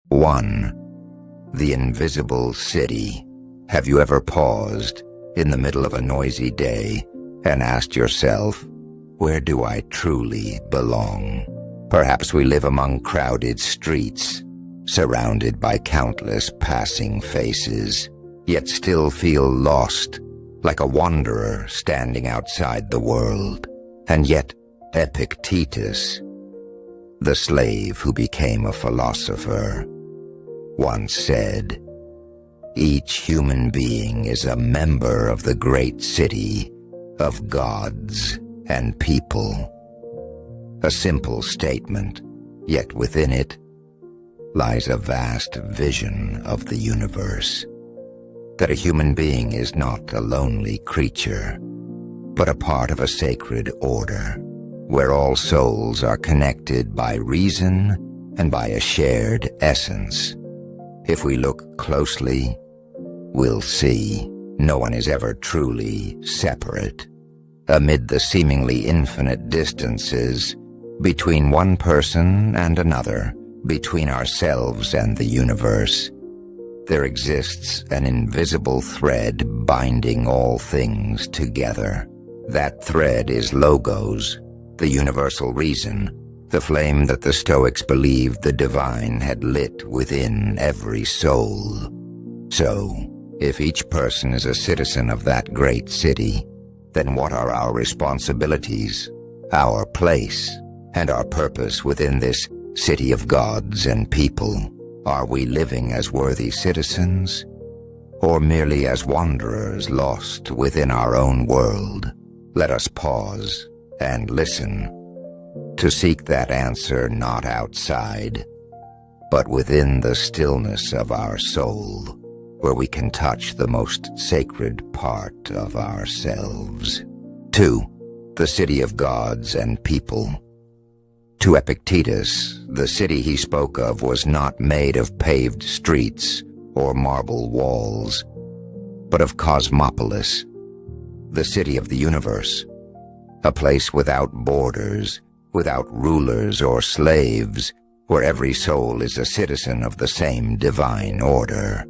1. The invisible city. Have you ever paused in the middle of a noisy day and asked yourself, where do I truly belong? Perhaps we live among crowded streets, surrounded by countless passing faces, yet still feel lost, like a wanderer standing outside the world. And yet Epictetus, the slave who became a philosopher, once said, each human being is a member of the great city of gods and people. A simple statement, yet within it lies a vast vision of the universe. That a human being is not a lonely creature, but a part of a sacred order, where all souls are connected by reason and by a shared essence. If we look closely, we'll see no one is ever truly separate. Amid the seemingly infinite distances between one person and another, between ourselves and the universe, there exists an invisible thread binding all things together. That thread is logos, the universal reason, the flame that the Stoics believed the divine had lit within every soul. So, if each person is a citizen of that great city, then what are our responsibilities, our place, and our purpose within this city of gods and people? Are we living as worthy citizens, or merely as wanderers lost within our own world? Let us pause and listen, to seek that answer not outside, but within the stillness of our soul, where we can touch the most sacred part of ourselves. 2. The city of gods and people. To Epictetus, the city he spoke of was not made of paved streets or marble walls, but of cosmopolis, the city of the universe, a place without borders, without rulers or slaves, where every soul is a citizen of the same divine order.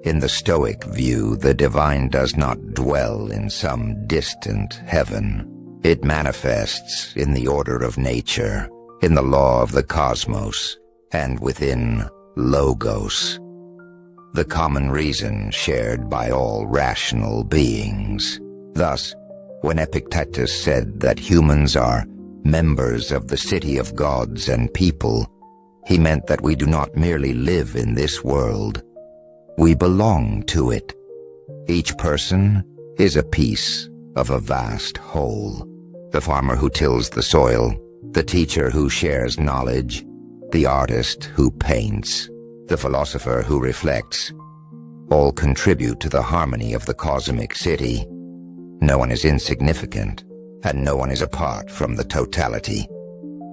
In the Stoic view, the divine does not dwell in some distant heaven. It manifests in the order of nature, in the law of the cosmos, and within logos, the common reason shared by all rational beings. Thus, when Epictetus said that humans are members of the city of gods and people, he meant that we do not merely live in this world, we belong to it. Each person is a piece of a vast whole. The farmer who tills the soil, the teacher who shares knowledge, the artist who paints, the philosopher who reflects, all contribute to the harmony of the cosmic city. No one is insignificant, and no one is apart from the totality.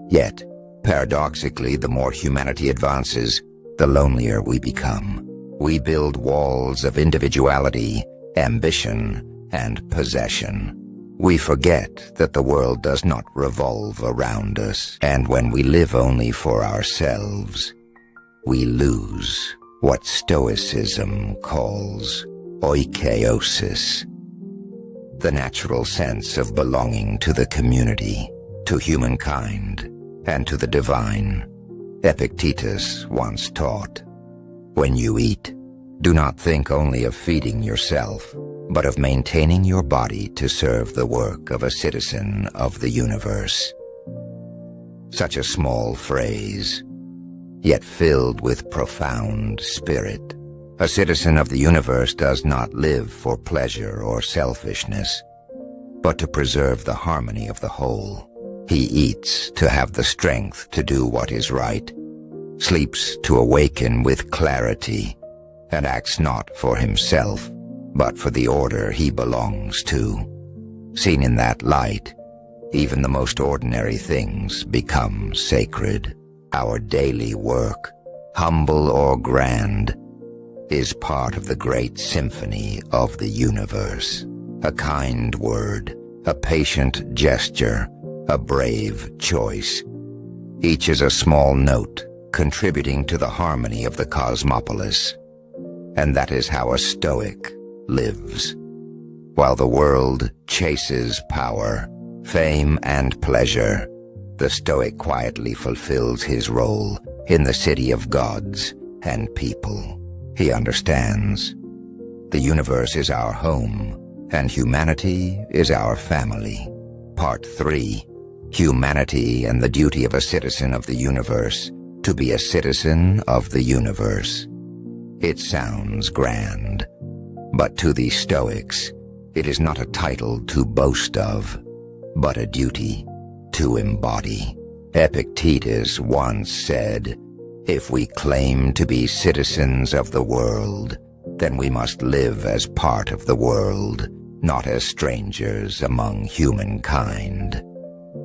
Yet, paradoxically, the more humanity advances, the lonelier we become. We build walls of individuality, ambition, and possession. We forget that the world does not revolve around us, and when we live only for ourselves, we lose what Stoicism calls oikeiosis, the natural sense of belonging to the community, to humankind, and to the divine. Epictetus once taught, when you eat, do not think only of feeding yourself, but of maintaining your body to serve the work of a citizen of the universe. Such a small phrase, yet filled with profound spirit. A citizen of the universe does not live for pleasure or selfishness, but to preserve the harmony of the whole. He eats to have the strength to do what is right, sleeps to awaken with clarity, and acts not for himself, but for the order he belongs to. Seen in that light, even the most ordinary things become sacred. Our daily work, humble or grand, is part of the great symphony of the universe. A kind word, a patient gesture, a brave choice. Each is a small note contributing to the harmony of the cosmopolis. And that is how a Stoic lives. While the world chases power, fame, and pleasure, the Stoic quietly fulfills his role in the city of gods and people. He understands. The universe is our home, and humanity is our family. Part 3. Humanity and the duty of a citizen of the universe, to be a citizen of the universe. It sounds grand, but to the Stoics, it is not a title to boast of, but a duty to embody. Epictetus once said, "If we claim to be citizens of the world, then we must live as part of the world, not as strangers among humankind."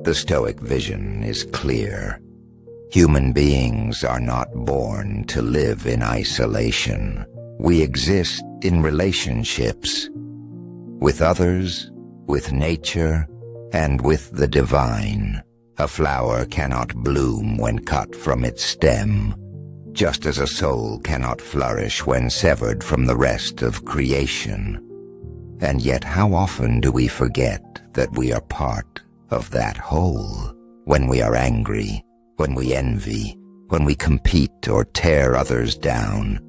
The Stoic vision is clear. Human beings are not born to live in isolation. We exist in relationships, with others, with nature, and with the divine. A flower cannot bloom when cut from its stem, just as a soul cannot flourish when severed from the rest of creation. And yet how often do we forget that we are part of that whole? When we are angry, when we envy, when we compete or tear others down,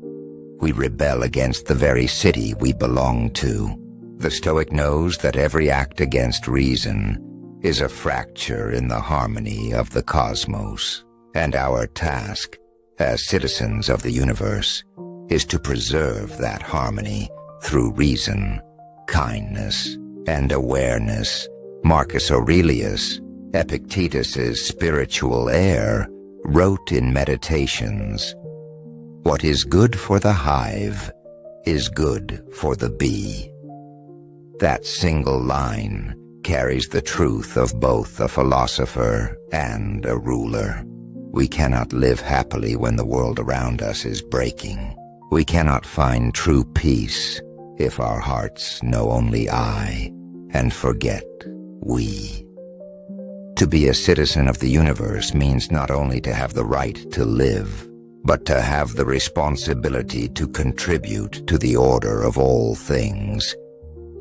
we rebel against the very city we belong to. The Stoic knows that every act against reason is a fracture in the harmony of the cosmos, and our task, as citizens of the universe, is to preserve that harmony through reason, kindness, and awareness. Marcus Aurelius, Epictetus's spiritual heir, wrote in Meditations, "What is good for the hive is good for the bee." That single line carries the truth of both a philosopher and a ruler. We cannot live happily when the world around us is breaking. We cannot find true peace if our hearts know only I and forget we. To be a citizen of the universe means not only to have the right to live, but to have the responsibility to contribute to the order of all things,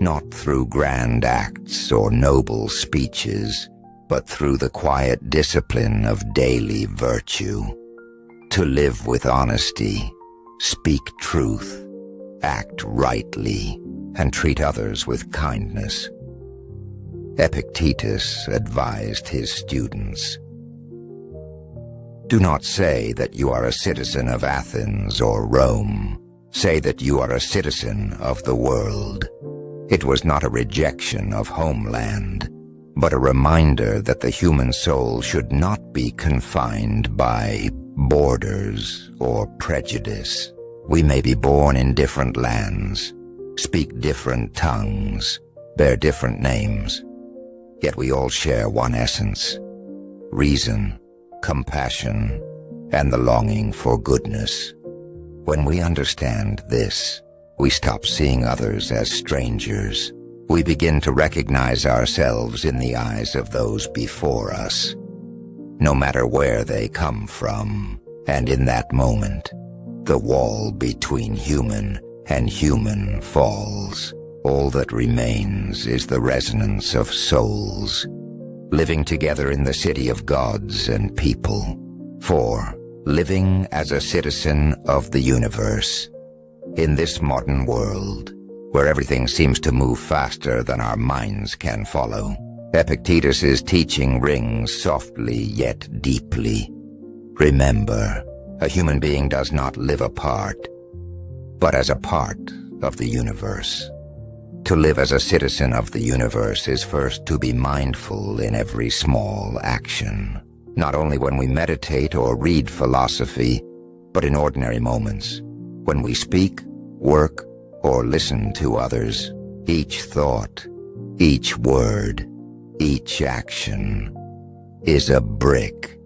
not through grand acts or noble speeches, but through the quiet discipline of daily virtue. To live with honesty, speak truth, act rightly, and treat others with kindness. Epictetus advised his students, "Do not say that you are a citizen of Athens or Rome. Say that you are a citizen of the world." It was not a rejection of homeland, but a reminder that the human soul should not be confined by borders or prejudice. We may be born in different lands, speak different tongues, bear different names, yet we all share one essence: reason, compassion, and the longing for goodness. When we understand this, we stop seeing others as strangers. We begin to recognize ourselves in the eyes of those before us, no matter where they come from, and in that moment, the wall between human and human falls. All that remains is the resonance of souls, living together in the city of gods and people. For, living as a citizen of the universe, in this modern world, where everything seems to move faster than our minds can follow, Epictetus's teaching rings softly yet deeply. Remember, a human being does not live apart, but as a part of the universe. To live as a citizen of the universe is first to be mindful in every small action, not only when we meditate or read philosophy, but in ordinary moments, when we speak, work, or listen to others. Each thought, each word, each action is a brick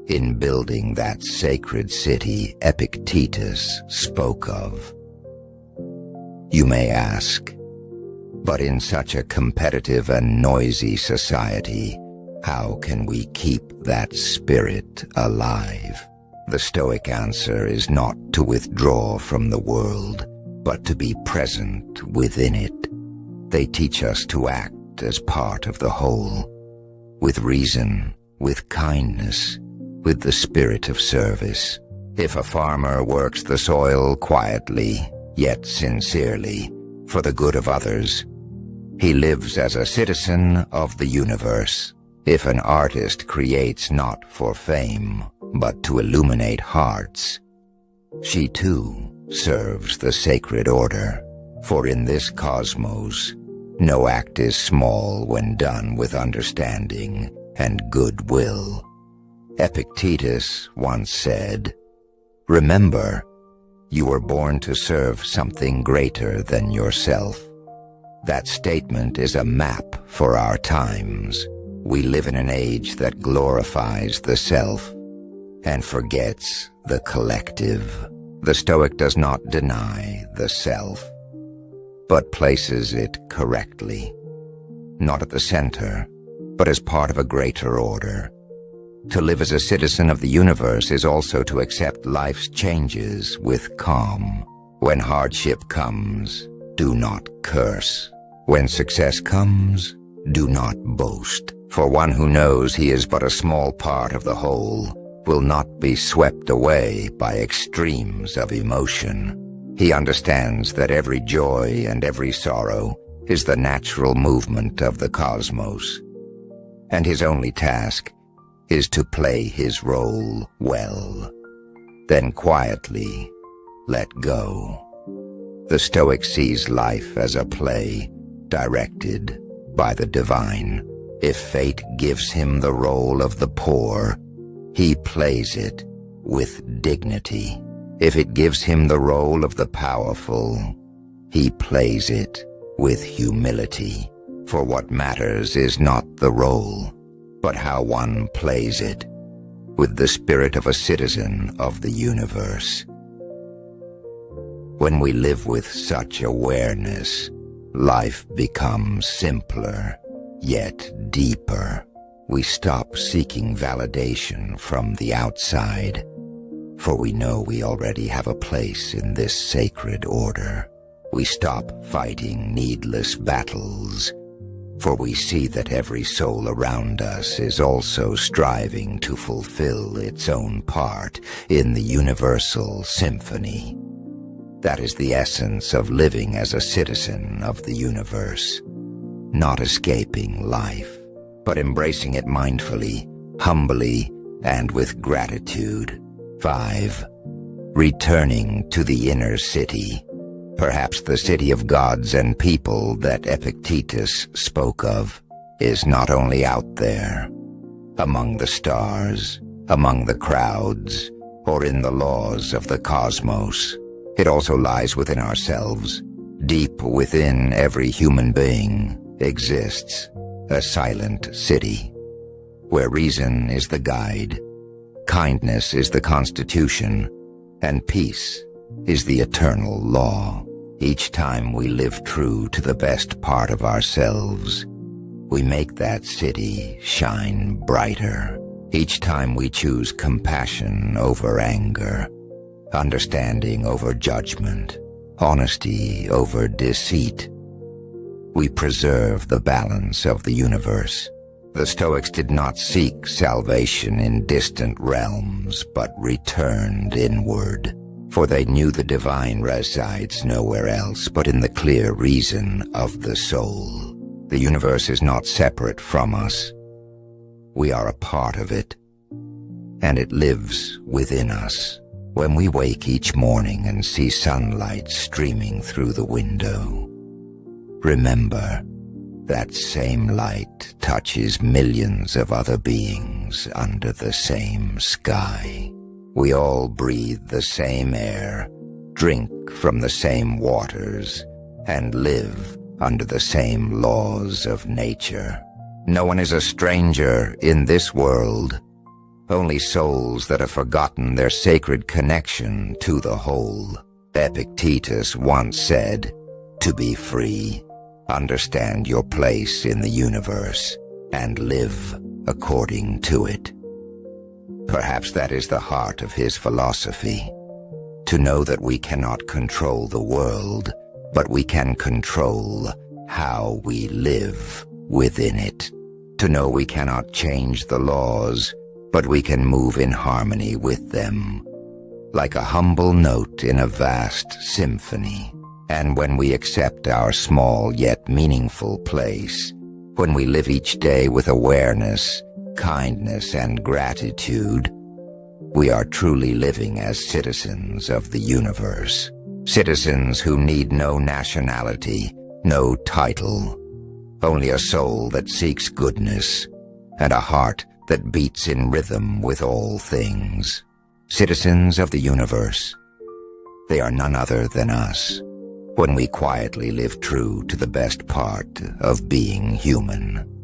in building that sacred city Epictetus spoke of. You may ask, but in such a competitive and noisy society, how can we keep that spirit alive? The Stoic answer is not to withdraw from the world, but to be present within it. They teach us to act as part of the whole, with reason, with kindness, with the spirit of service. If a farmer works the soil quietly, yet sincerely, for the good of others, he lives as a citizen of the universe. If an artist creates not for fame, but to illuminate hearts, she too serves the sacred order. For in this cosmos, no act is small when done with understanding and goodwill. Epictetus once said, "Remember, you were born to serve something greater than yourself." That statement is a map for our times. We live in an age that glorifies the self and forgets the collective. The Stoic does not deny the self, but places it correctly, not at the center, but as part of a greater order. To live as a citizen of the universe is also to accept life's changes with calm. When hardship comes, do not curse. When success comes, do not boast. For one who knows he is but a small part of the whole will not be swept away by extremes of emotion. He understands that every joy and every sorrow is the natural movement of the cosmos, and his only task is to play his role well, then quietly let go. The Stoic sees life as a play directed by the divine. If fate gives him the role of the poor, he plays it with dignity. If it gives him the role of the powerful, he plays it with humility. For what matters is not the role, but how one plays it, with the spirit of a citizen of the universe. When we live with such awareness, life becomes simpler, yet deeper. We stop seeking validation from the outside, for we know we already have a place in this sacred order. We stop fighting needless battles, for we see that every soul around us is also striving to fulfill its own part in the universal symphony. That is the essence of living as a citizen of the universe, not escaping life, but embracing it mindfully, humbly, and with gratitude. 5. Returning to the inner city, perhaps the city of gods and people that Epictetus spoke of, is not only out there, among the stars, among the crowds, or in the laws of the cosmos. It also lies within ourselves. Deep within every human being exists a silent city, where reason is the guide, kindness is the constitution, and peace is the eternal law. Each time we live true to the best part of ourselves, we make that city shine brighter. Each time we choose compassion over anger, understanding over judgment, honesty over deceit, we preserve the balance of the universe. The Stoics did not seek salvation in distant realms, but returned inward, for they knew the divine resides nowhere else but in the clear reason of the soul. The universe is not separate from us. We are a part of it, and it lives within us. When we wake each morning and see sunlight streaming through the window, remember that same light touches millions of other beings under the same sky. We all breathe the same air, drink from the same waters, and live under the same laws of nature. No one is a stranger in this world. Only souls that have forgotten their sacred connection to the whole. Epictetus once said, "To be free, understand your place in the universe, and live according to it." Perhaps that is the heart of his philosophy. To know that we cannot control the world, but we can control how we live within it. To know we cannot change the laws, but we can move in harmony with them, like a humble note in a vast symphony. And when we accept our small yet meaningful place, when we live each day with awareness, kindness, and gratitude, we are truly living as citizens of the universe. Citizens who need no nationality, no title, only a soul that seeks goodness and a heart that beats in rhythm with all things. Citizens of the universe. They are none other than us, when we quietly live true to the best part of being human.